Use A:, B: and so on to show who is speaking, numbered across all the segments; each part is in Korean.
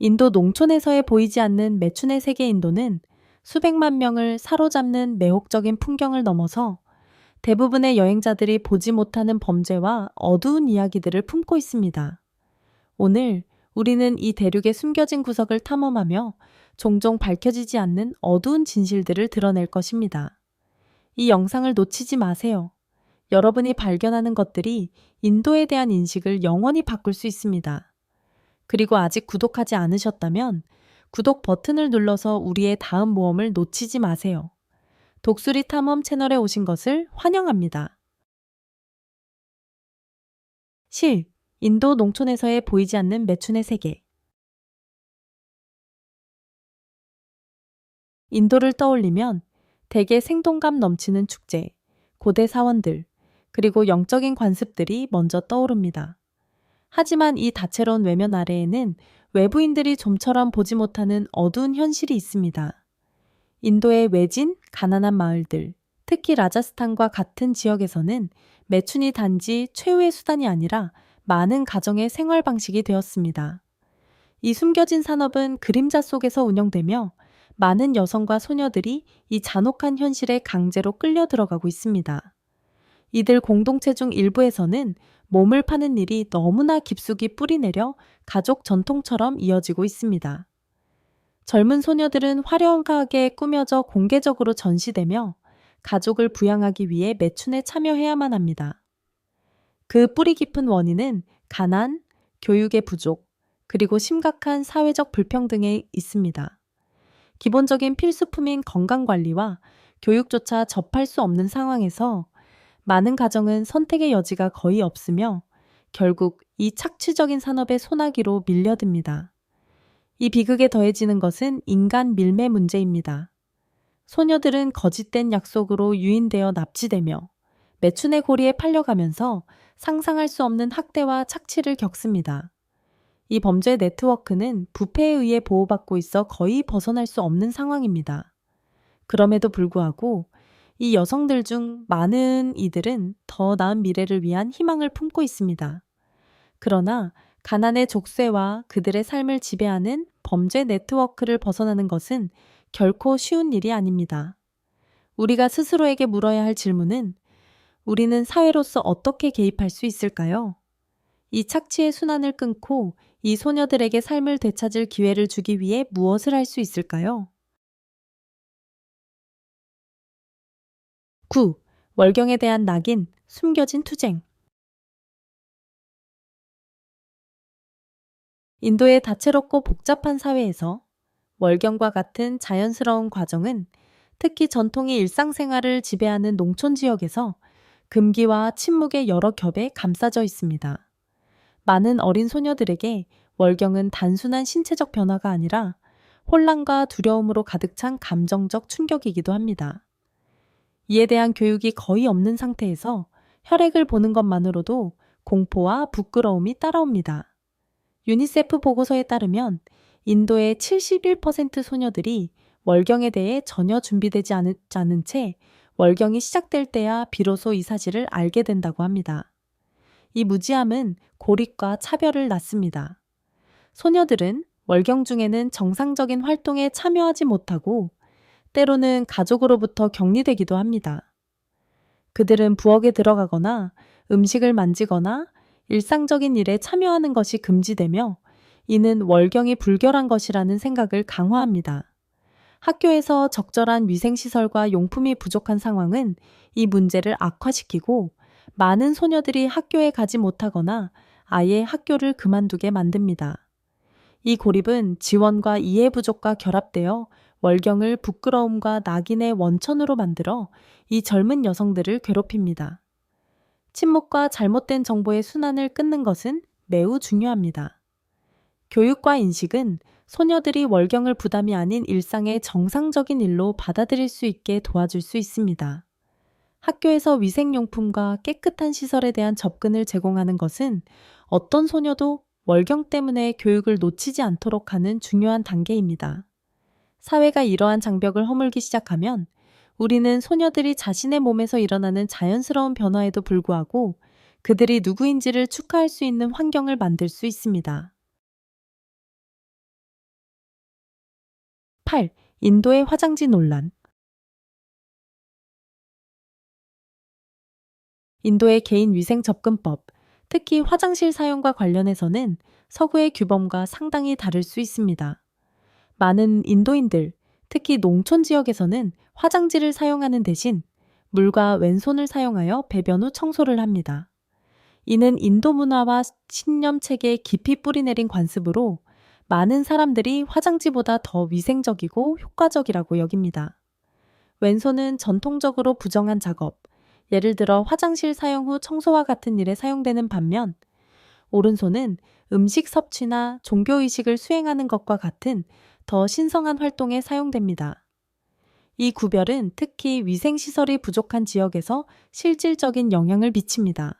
A: 인도 농촌에서의 보이지 않는 매춘의 세계 인도는 수백만 명을 사로잡는 매혹적인 풍경을 넘어서 대부분의 여행자들이 보지 못하는 범죄와 어두운 이야기들을 품고 있습니다. 오늘 우리는 이 대륙의 숨겨진 구석을 탐험하며 종종 밝혀지지 않는 어두운 진실들을 드러낼 것입니다. 이 영상을 놓치지 마세요. 여러분이 발견하는 것들이 인도에 대한 인식을 영원히 바꿀 수 있습니다. 그리고 아직 구독하지 않으셨다면 구독 버튼을 눌러서 우리의 다음 모험을 놓치지 마세요. 독수리 탐험 채널에 오신 것을 환영합니다. 실, 인도 농촌에서의 보이지 않는 매춘의 세계. 인도를 떠올리면 대개 생동감 넘치는 축제, 고대 사원들, 그리고 영적인 관습들이 먼저 떠오릅니다. 하지만 이 다채로운 외면 아래에는 외부인들이 좀처럼 보지 못하는 어두운 현실이 있습니다. 인도의 외진, 가난한 마을들, 특히 라자스탄과 같은 지역에서는 매춘이 단지 최후의 수단이 아니라 많은 가정의 생활 방식이 되었습니다. 이 숨겨진 산업은 그림자 속에서 운영되며 많은 여성과 소녀들이 이 잔혹한 현실에 강제로 끌려 들어가고 있습니다. 이들 공동체 중 일부에서는 몸을 파는 일이 너무나 깊숙이 뿌리내려 가족 전통처럼 이어지고 있습니다. 젊은 소녀들은 화려하게 꾸며져 공개적으로 전시되며 가족을 부양하기 위해 매춘에 참여해야만 합니다. 그 뿌리 깊은 원인은 가난, 교육의 부족, 그리고 심각한 사회적 불평등에 있습니다. 기본적인 필수품인 건강관리와 교육조차 접할 수 없는 상황에서 많은 가정은 선택의 여지가 거의 없으며 결국 이 착취적인 산업의 소나기로 밀려듭니다. 이 비극에 더해지는 것은 인간 밀매 문제입니다. 소녀들은 거짓된 약속으로 유인되어 납치되며 매춘의 고리에 팔려가면서 상상할 수 없는 학대와 착취를 겪습니다. 이 범죄 네트워크는 부패에 의해 보호받고 있어 거의 벗어날 수 없는 상황입니다. 그럼에도 불구하고 이 여성들 중 많은 이들은 더 나은 미래를 위한 희망을 품고 있습니다. 그러나 가난의 족쇄와 그들의 삶을 지배하는 범죄 네트워크를 벗어나는 것은 결코 쉬운 일이 아닙니다. 우리가 스스로에게 물어야 할 질문은 우리는 사회로서 어떻게 개입할 수 있을까요? 이 착취의 순환을 끊고 이 소녀들에게 삶을 되찾을 기회를 주기 위해 무엇을 할 수 있을까요? 9. 월경에 대한 낙인, 숨겨진 투쟁. 인도의 다채롭고 복잡한 사회에서 월경과 같은 자연스러운 과정은 특히 전통이 일상생활을 지배하는 농촌 지역에서 금기와 침묵의 여러 겹에 감싸져 있습니다. 많은 어린 소녀들에게 월경은 단순한 신체적 변화가 아니라 혼란과 두려움으로 가득 찬 감정적 충격이기도 합니다. 이에 대한 교육이 거의 없는 상태에서 혈액을 보는 것만으로도 공포와 부끄러움이 따라옵니다. 유니세프 보고서에 따르면 인도의 71% 소녀들이 월경에 대해 전혀 준비되지 않은 채 월경이 시작될 때야 비로소 이 사실을 알게 된다고 합니다. 이 무지함은 고립과 차별을 낳습니다. 소녀들은 월경 중에는 정상적인 활동에 참여하지 못하고 때로는 가족으로부터 격리되기도 합니다. 그들은 부엌에 들어가거나 음식을 만지거나 일상적인 일에 참여하는 것이 금지되며 이는 월경이 불결한 것이라는 생각을 강화합니다. 학교에서 적절한 위생시설과 용품이 부족한 상황은 이 문제를 악화시키고 많은 소녀들이 학교에 가지 못하거나 아예 학교를 그만두게 만듭니다. 이 고립은 지원과 이해 부족과 결합되어 월경을 부끄러움과 낙인의 원천으로 만들어 이 젊은 여성들을 괴롭힙니다. 침묵과 잘못된 정보의 순환을 끊는 것은 매우 중요합니다. 교육과 인식은 소녀들이 월경을 부담이 아닌 일상의 정상적인 일로 받아들일 수 있게 도와줄 수 있습니다. 학교에서 위생용품과 깨끗한 시설에 대한 접근을 제공하는 것은 어떤 소녀도 월경 때문에 교육을 놓치지 않도록 하는 중요한 단계입니다. 사회가 이러한 장벽을 허물기 시작하면 우리는 소녀들이 자신의 몸에서 일어나는 자연스러운 변화에도 불구하고 그들이 누구인지를 축하할 수 있는 환경을 만들 수 있습니다. 8. 인도의 화장지 논란. 인도의 개인 위생 접근법, 특히 화장실 사용과 관련해서는 서구의 규범과 상당히 다를 수 있습니다. 많은 인도인들, 특히 농촌 지역에서는 화장지를 사용하는 대신 물과 왼손을 사용하여 배변 후 청소를 합니다. 이는 인도 문화와 신념 체계에 깊이 뿌리내린 관습으로 많은 사람들이 화장지보다 더 위생적이고 효과적이라고 여깁니다. 왼손은 전통적으로 부정한 작업, 예를 들어 화장실 사용 후 청소와 같은 일에 사용되는 반면, 오른손은 음식 섭취나 종교의식을 수행하는 것과 같은 더 신성한 활동에 사용됩니다. 이 구별은 특히 위생시설이 부족한 지역에서 실질적인 영향을 미칩니다.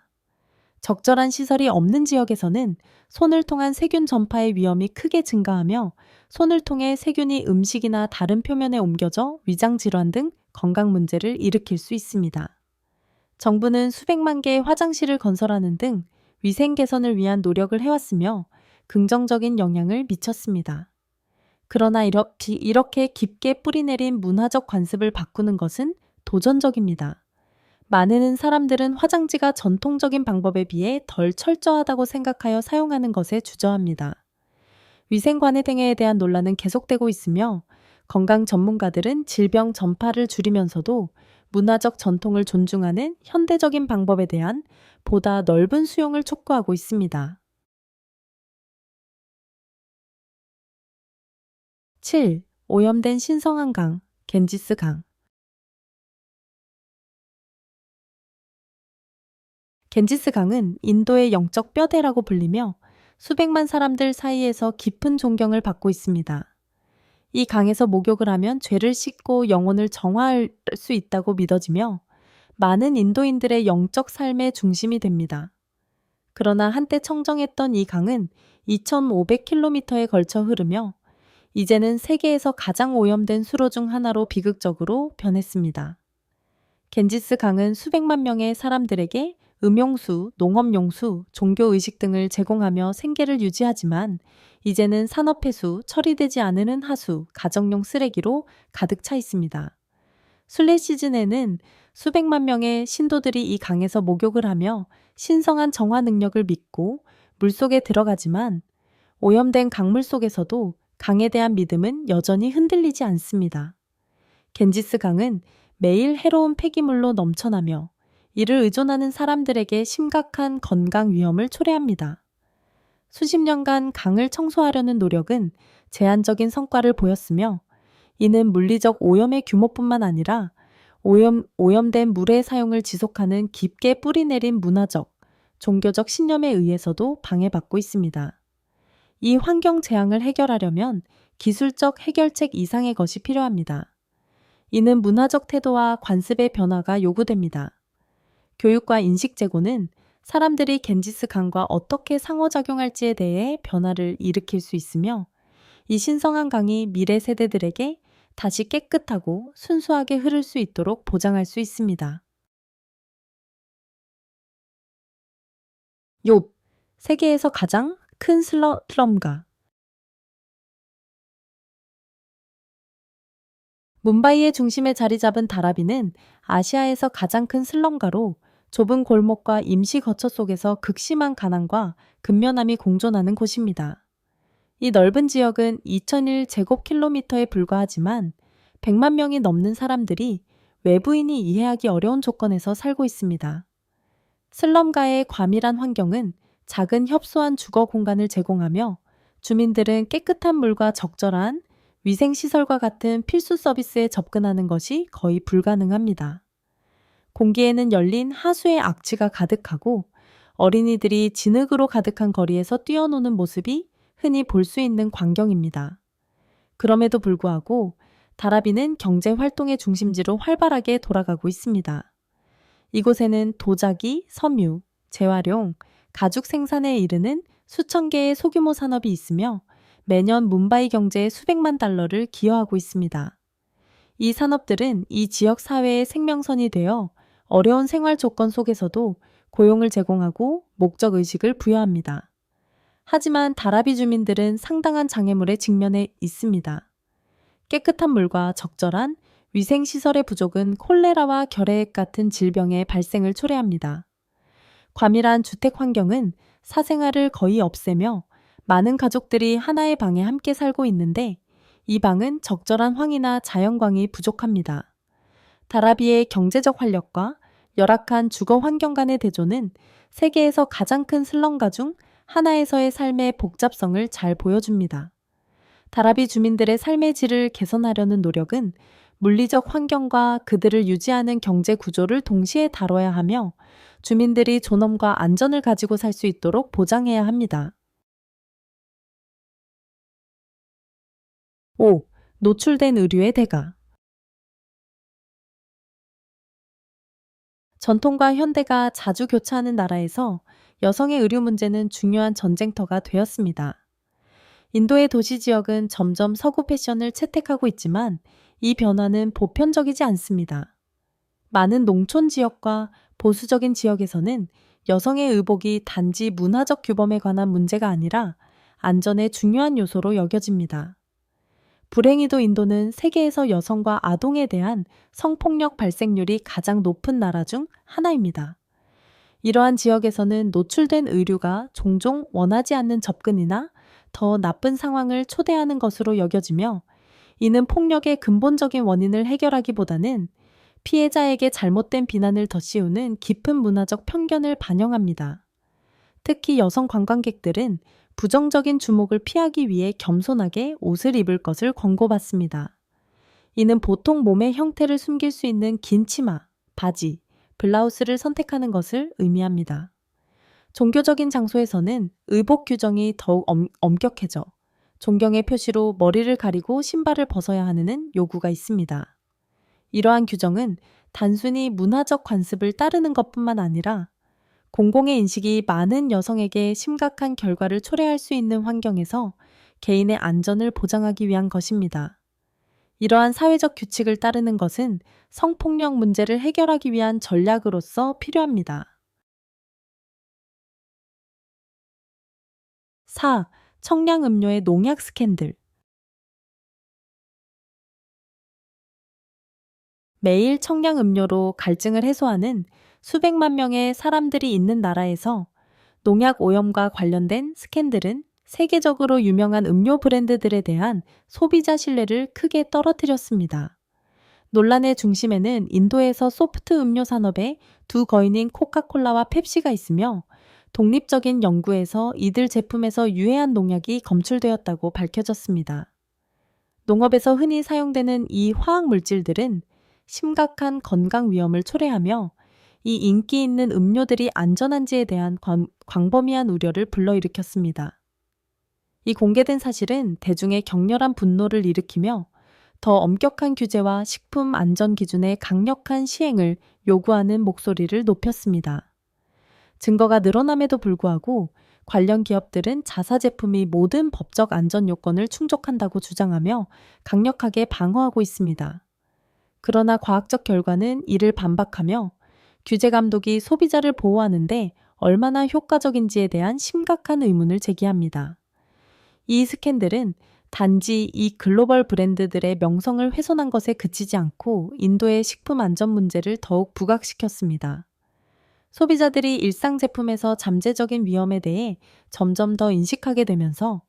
A: 적절한 시설이 없는 지역에서는 손을 통한 세균 전파의 위험이 크게 증가하며 손을 통해 세균이 음식이나 다른 표면에 옮겨져 위장 질환 등 건강 문제를 일으킬 수 있습니다. 정부는 수백만 개의 화장실을 건설하는 등 위생 개선을 위한 노력을 해왔으며 긍정적인 영향을 미쳤습니다. 그러나 이렇게 깊게 뿌리내린 문화적 관습을 바꾸는 것은 도전적입니다. 많은 사람들은 화장지가 전통적인 방법에 비해 덜 철저하다고 생각하여 사용하는 것에 주저합니다. 위생 관해 등에 대한 논란은 계속되고 있으며 건강 전문가들은 질병 전파를 줄이면서도 문화적 전통을 존중하는 현대적인 방법에 대한 보다 넓은 수용을 촉구하고 있습니다. 7. 오염된 신성한 강, 겐지스 강. 겐지스 강은 인도의 영적 뼈대라고 불리며 수백만 사람들 사이에서 깊은 존경을 받고 있습니다. 이 강에서 목욕을 하면 죄를 씻고 영혼을 정화할 수 있다고 믿어지며 많은 인도인들의 영적 삶의 중심이 됩니다. 그러나 한때 청정했던 이 강은 2,500km에 걸쳐 흐르며 이제는 세계에서 가장 오염된 수로 중 하나로 비극적으로 변했습니다. 겐지스 강은 수백만 명의 사람들에게 음용수, 농업용수, 종교의식 등을 제공하며 생계를 유지하지만 이제는 산업폐수, 처리되지 않은 하수, 가정용 쓰레기로 가득 차 있습니다. 순례 시즌에는 수백만 명의 신도들이 이 강에서 목욕을 하며 신성한 정화 능력을 믿고 물속에 들어가지만 오염된 강물 속에서도 강에 대한 믿음은 여전히 흔들리지 않습니다. 겐지스 강은 매일 해로운 폐기물로 넘쳐나며 이를 의존하는 사람들에게 심각한 건강 위험을 초래합니다. 수십 년간 강을 청소하려는 노력은 제한적인 성과를 보였으며 이는 물리적 오염의 규모뿐만 아니라 오염된 물의 사용을 지속하는 깊게 뿌리내린 문화적, 종교적 신념에 의해서도 방해받고 있습니다. 이 환경 재앙을 해결하려면 기술적 해결책 이상의 것이 필요합니다. 이는 문화적 태도와 관습의 변화가 요구됩니다. 교육과 인식 제고는 사람들이 겐지스 강과 어떻게 상호작용할지에 대해 변화를 일으킬 수 있으며 이 신성한 강이 미래 세대들에게 다시 깨끗하고 순수하게 흐를 수 있도록 보장할 수 있습니다. 욥, 세계에서 가장 큰 슬럼가. 뭄바이의 중심에 자리 잡은 다라비는 아시아에서 가장 큰 슬럼가로 좁은 골목과 임시 거처 속에서 극심한 가난과 근면함이 공존하는 곳입니다. 이 넓은 지역은 2001제곱킬로미터에 불과하지만 100만 명이 넘는 사람들이 외부인이 이해하기 어려운 조건에서 살고 있습니다. 슬럼가의 과밀한 환경은 작은 협소한 주거 공간을 제공하며 주민들은 깨끗한 물과 적절한 위생시설과 같은 필수 서비스에 접근하는 것이 거의 불가능합니다. 공기에는 열린 하수의 악취가 가득하고 어린이들이 진흙으로 가득한 거리에서 뛰어노는 모습이 흔히 볼 수 있는 광경입니다. 그럼에도 불구하고 다라비는 경제 활동의 중심지로 활발하게 돌아가고 있습니다. 이곳에는 도자기, 섬유, 재활용, 가죽 생산에 이르는 수천 개의 소규모 산업이 있으며 매년 뭄바이 경제에 수백만 달러를 기여하고 있습니다. 이 산업들은 이 지역 사회의 생명선이 되어 어려운 생활 조건 속에서도 고용을 제공하고 목적 의식을 부여합니다. 하지만 다라비 주민들은 상당한 장애물에 직면해 있습니다. 깨끗한 물과 적절한 위생시설의 부족은 콜레라와 결핵 같은 질병의 발생을 초래합니다. 과밀한 주택 환경은 사생활을 거의 없애며 많은 가족들이 하나의 방에 함께 살고 있는데 이 방은 적절한 황이나 자연광이 부족합니다. 다라비의 경제적 활력과 열악한 주거 환경 간의 대조는 세계에서 가장 큰 슬럼가 중 하나에서의 삶의 복잡성을 잘 보여줍니다. 다라비 주민들의 삶의 질을 개선하려는 노력은 물리적 환경과 그들을 유지하는 경제 구조를 동시에 다뤄야 하며 주민들이 존엄과 안전을 가지고 살 수 있도록 보장해야 합니다. 5. 노출된 의류의 대가. 전통과 현대가 자주 교차하는 나라에서 여성의 의류 문제는 중요한 전쟁터가 되었습니다. 인도의 도시 지역은 점점 서구 패션을 채택하고 있지만 이 변화는 보편적이지 않습니다. 많은 농촌 지역과 보수적인 지역에서는 여성의 의복이 단지 문화적 규범에 관한 문제가 아니라 안전의 중요한 요소로 여겨집니다. 불행히도 인도는 세계에서 여성과 아동에 대한 성폭력 발생률이 가장 높은 나라 중 하나입니다. 이러한 지역에서는 노출된 의류가 종종 원하지 않는 접근이나 더 나쁜 상황을 초래하는 것으로 여겨지며 이는 폭력의 근본적인 원인을 해결하기보다는 피해자에게 잘못된 비난을 덧씌우는 깊은 문화적 편견을 반영합니다. 특히 여성 관광객들은 부정적인 주목을 피하기 위해 겸손하게 옷을 입을 것을 권고받습니다. 이는 보통 몸의 형태를 숨길 수 있는 긴 치마, 바지, 블라우스를 선택하는 것을 의미합니다. 종교적인 장소에서는 의복 규정이 더욱 엄격해져 존경의 표시로 머리를 가리고 신발을 벗어야 하는 요구가 있습니다. 이러한 규정은 단순히 문화적 관습을 따르는 것뿐만 아니라 공공의 인식이 많은 여성에게 심각한 결과를 초래할 수 있는 환경에서 개인의 안전을 보장하기 위한 것입니다. 이러한 사회적 규칙을 따르는 것은 성폭력 문제를 해결하기 위한 전략으로서 필요합니다. 4. 청량음료의 농약 스캔들. 매일 청량음료로 갈증을 해소하는 수백만 명의 사람들이 있는 나라에서 농약 오염과 관련된 스캔들은 세계적으로 유명한 음료 브랜드들에 대한 소비자 신뢰를 크게 떨어뜨렸습니다. 논란의 중심에는 인도에서 소프트 음료 산업의 두 거인인 코카콜라와 펩시가 있으며 독립적인 연구에서 이들 제품에서 유해한 농약이 검출되었다고 밝혀졌습니다. 농업에서 흔히 사용되는 이 화학 물질들은 심각한 건강 위험을 초래하며 이 인기 있는 음료들이 안전한지에 대한 광범위한 우려를 불러일으켰습니다. 이 공개된 사실은 대중의 격렬한 분노를 일으키며 더 엄격한 규제와 식품 안전 기준의 강력한 시행을 요구하는 목소리를 높였습니다. 증거가 늘어남에도 불구하고 관련 기업들은 자사 제품이 모든 법적 안전 요건을 충족한다고 주장하며 강력하게 방어하고 있습니다. 그러나 과학적 결과는 이를 반박하며 규제 감독이 소비자를 보호하는데 얼마나 효과적인지에 대한 심각한 의문을 제기합니다. 이 스캔들은 단지 이 글로벌 브랜드들의 명성을 훼손한 것에 그치지 않고 인도의 식품 안전 문제를 더욱 부각시켰습니다. 소비자들이 일상 제품에서 잠재적인 위험에 대해 점점 더 인식하게 되면서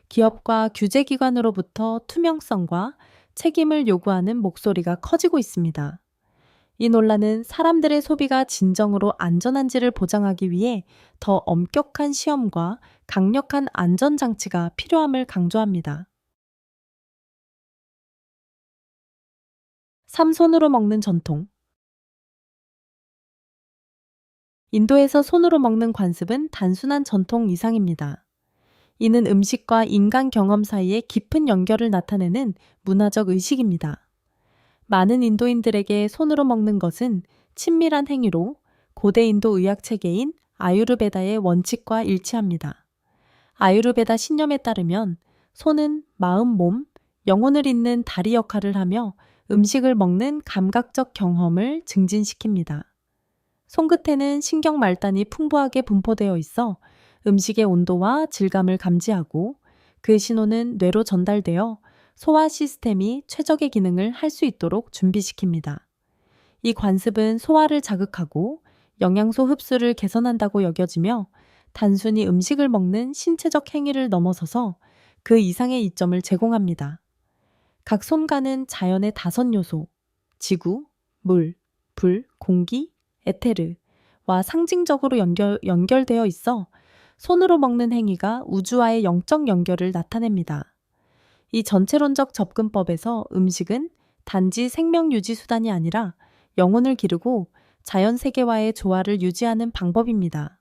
A: 기업과 규제기관으로부터 투명성과 책임을 요구하는 목소리가 커지고 있습니다. 이 논란은 사람들의 소비가 진정으로 안전한지를 보장하기 위해 더 엄격한 시험과 강력한 안전장치가 필요함을 강조합니다. 3. 손으로 먹는 전통. 인도에서 손으로 먹는 관습은 단순한 전통 이상입니다. 이는 음식과 인간 경험 사이의 깊은 연결을 나타내는 문화적 의식입니다. 많은 인도인들에게 손으로 먹는 것은 친밀한 행위로 고대 인도 의학 체계인 아유르베다의 원칙과 일치합니다. 아유르베다 신념에 따르면 손은 마음, 몸, 영혼을 잇는 다리 역할을 하며 음식을 먹는 감각적 경험을 증진시킵니다. 손끝에는 신경 말단이 풍부하게 분포되어 있어 음식의 온도와 질감을 감지하고 그 신호는 뇌로 전달되어 소화 시스템이 최적의 기능을 할 수 있도록 준비시킵니다. 이 관습은 소화를 자극하고 영양소 흡수를 개선한다고 여겨지며 단순히 음식을 먹는 신체적 행위를 넘어서서 그 이상의 이점을 제공합니다. 각 손과는 자연의 5요소, 지구, 물, 불, 공기, 에테르와 상징적으로 연결되어 있어 손으로 먹는 행위가 우주와의 영적 연결을 나타냅니다. 이 전체론적 접근법에서 음식은 단지 생명 유지 수단이 아니라 영혼을 기르고 자연 세계와의 조화를 유지하는 방법입니다.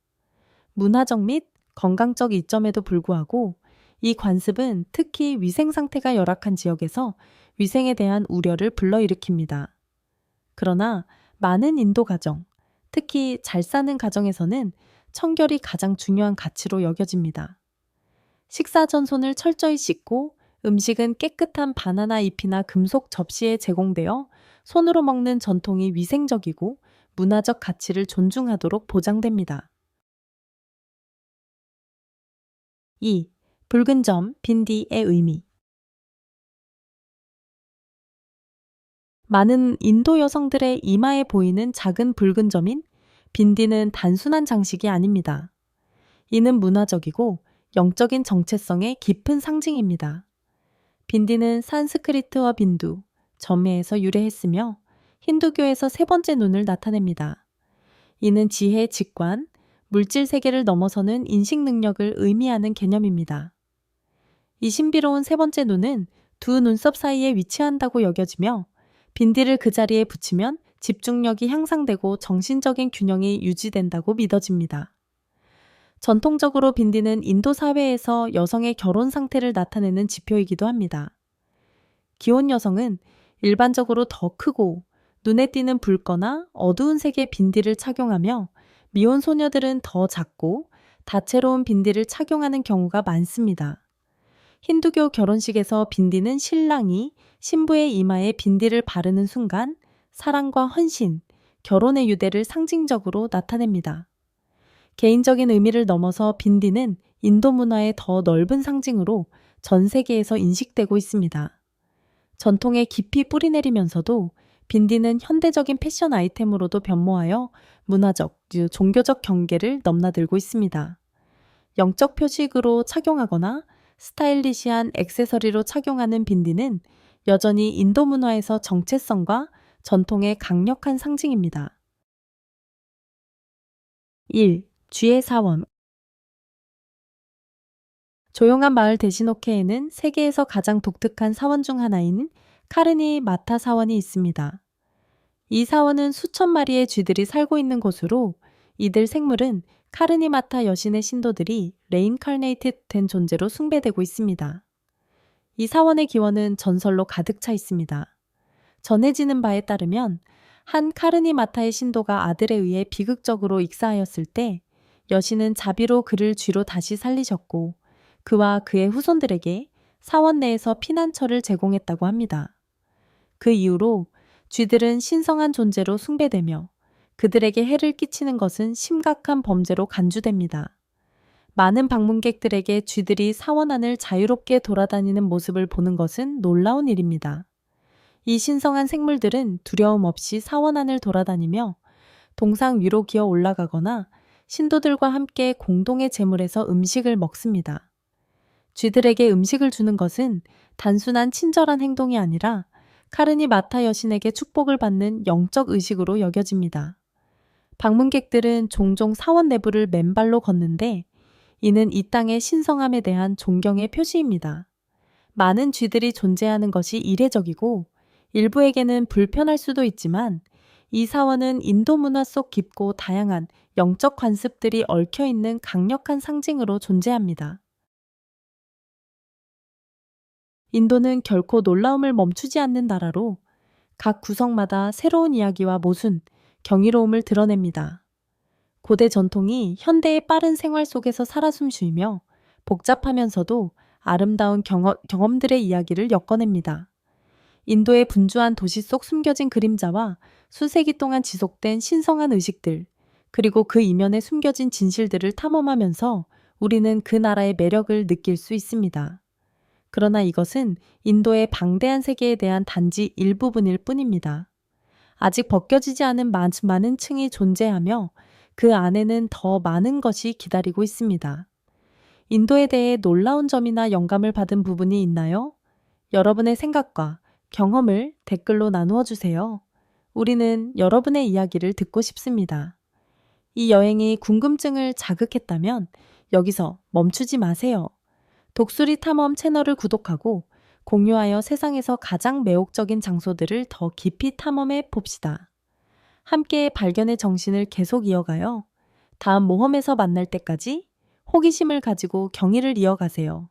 A: 문화적 및 건강적 이점에도 불구하고 이 관습은 특히 위생 상태가 열악한 지역에서 위생에 대한 우려를 불러일으킵니다. 그러나 많은 인도 가정, 특히 잘 사는 가정에서는 청결이 가장 중요한 가치로 여겨집니다. 식사 전 손을 철저히 씻고 음식은 깨끗한 바나나 잎이나 금속 접시에 제공되어 손으로 먹는 전통이 위생적이고 문화적 가치를 존중하도록 보장됩니다. 2. 붉은 점, 빈디의 의미. 많은 인도 여성들의 이마에 보이는 작은 붉은 점인 빈디는 단순한 장식이 아닙니다. 이는 문화적이고 영적인 정체성의 깊은 상징입니다. 빈디는 산스크리트어 빈두, 점에서 유래했으며 힌두교에서 세 번째 눈을 나타냅니다. 이는 지혜, 직관, 물질 세계를 넘어서는 인식 능력을 의미하는 개념입니다. 이 신비로운 세 번째 눈은 두 눈썹 사이에 위치한다고 여겨지며 빈디를 그 자리에 붙이면 집중력이 향상되고 정신적인 균형이 유지된다고 믿어집니다. 전통적으로 빈디는 인도 사회에서 여성의 결혼 상태를 나타내는 지표이기도 합니다. 기혼 여성은 일반적으로 더 크고 눈에 띄는 붉거나 어두운 색의 빈디를 착용하며 미혼 소녀들은 더 작고 다채로운 빈디를 착용하는 경우가 많습니다. 힌두교 결혼식에서 빈디는 신랑이 신부의 이마에 빈디를 바르는 순간 사랑과 헌신, 결혼의 유대를 상징적으로 나타냅니다. 개인적인 의미를 넘어서 빈디는 인도 문화의 더 넓은 상징으로 전 세계에서 인식되고 있습니다. 전통에 깊이 뿌리내리면서도 빈디는 현대적인 패션 아이템으로도 변모하여 문화적, 종교적 경계를 넘나들고 있습니다. 영적 표식으로 착용하거나 스타일리시한 액세서리로 착용하는 빈디는 여전히 인도 문화에서 정체성과 전통의 강력한 상징입니다. 1. 쥐의 사원. 조용한 마을 데시노케에는 세계에서 가장 독특한 사원 중 하나인 카르니 마타 사원이 있습니다. 이 사원은 수천 마리의 쥐들이 살고 있는 곳으로 이들 생물은 카르니 마타 여신의 신도들이 레인카네이트 된 존재로 숭배되고 있습니다. 이 사원의 기원은 전설로 가득 차 있습니다. 전해지는 바에 따르면 한 카르니 마타의 신도가 아들에 의해 비극적으로 익사하였을 때 여신은 자비로 그를 쥐로 다시 살리셨고 그와 그의 후손들에게 사원 내에서 피난처를 제공했다고 합니다. 그 이후로 쥐들은 신성한 존재로 숭배되며 그들에게 해를 끼치는 것은 심각한 범죄로 간주됩니다. 많은 방문객들에게 쥐들이 사원 안을 자유롭게 돌아다니는 모습을 보는 것은 놀라운 일입니다. 이 신성한 생물들은 두려움 없이 사원 안을 돌아다니며 동상 위로 기어 올라가거나 신도들과 함께 공동의 제물에서 음식을 먹습니다. 쥐들에게 음식을 주는 것은 단순한 친절한 행동이 아니라 카르니 마타 여신에게 축복을 받는 영적 의식으로 여겨집니다. 방문객들은 종종 사원 내부를 맨발로 걷는데 이는 이 땅의 신성함에 대한 존경의 표시입니다. 많은 쥐들이 존재하는 것이 이례적이고 일부에게는 불편할 수도 있지만 이 사원은 인도 문화 속 깊고 다양한 영적 관습들이 얽혀있는 강력한 상징으로 존재합니다. 인도는 결코 놀라움을 멈추지 않는 나라로 각 구석마다 새로운 이야기와 모순, 경이로움을 드러냅니다. 고대 전통이 현대의 빠른 생활 속에서 살아 숨쉬며 복잡하면서도 아름다운 경험들의 이야기를 엮어냅니다. 인도의 분주한 도시 속 숨겨진 그림자와 수세기 동안 지속된 신성한 의식들, 그리고 그 이면에 숨겨진 진실들을 탐험하면서 우리는 그 나라의 매력을 느낄 수 있습니다. 그러나 이것은 인도의 방대한 세계에 대한 단지 일부분일 뿐입니다. 아직 벗겨지지 않은 많은 층이 존재하며 그 안에는 더 많은 것이 기다리고 있습니다. 인도에 대해 놀라운 점이나 영감을 받은 부분이 있나요? 여러분의 생각과 경험을 댓글로 나누어 주세요. 우리는 여러분의 이야기를 듣고 싶습니다. 이 여행이 궁금증을 자극했다면 여기서 멈추지 마세요. 독수리 탐험 채널을 구독하고 공유하여 세상에서 가장 매혹적인 장소들을 더 깊이 탐험해 봅시다. 함께 발견의 정신을 계속 이어가요. 다음 모험에서 만날 때까지 호기심을 가지고 경의를 이어가세요.